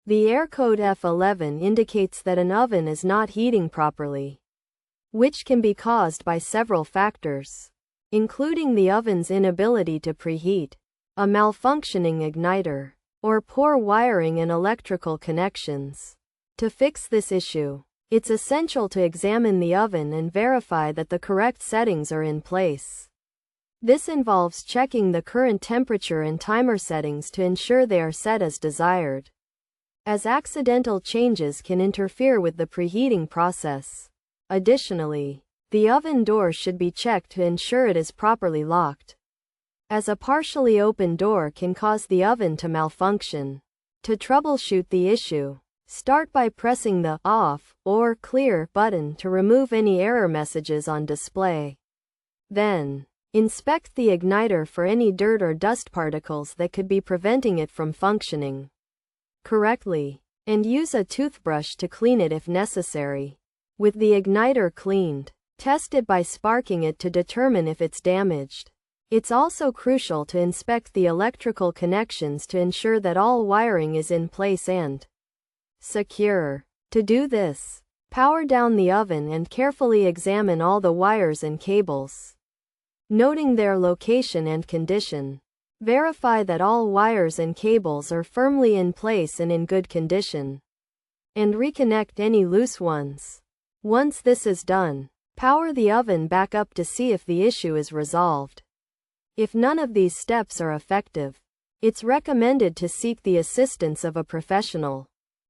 The error code F11 indicates that an oven is not heating properly, which can be caused by several factors, including the oven's inability to preheat, a malfunctioning igniter, or poor wiring and electrical connections. To fix this issue, it's essential to examine the oven and verify that the correct settings are in place. This involves checking the current temperature and timer settings to ensure they are set as desired, as accidental changes can interfere with the preheating process. Additionally, the oven door should be checked to ensure it is properly locked, as a partially open door can cause the oven to malfunction. To troubleshoot the issue, start by pressing the off or clear button to remove any error messages on display. Then, inspect the igniter for any dirt or dust particles that could be preventing it from functioning correctly, and use a toothbrush to clean it if necessary. With the igniter cleaned, test it by sparking it to determine if it's damaged. It's also crucial to inspect the electrical connections to ensure that all wiring is in place and secure. To do this, power down the oven and carefully examine all the wires and cables, noting their location and condition. Verify that all wires and cables are firmly in place and in good condition, and reconnect any loose ones. Once this is done, power the oven back up to see if the issue is resolved. If none of these steps are effective, it's recommended to seek the assistance of a professional.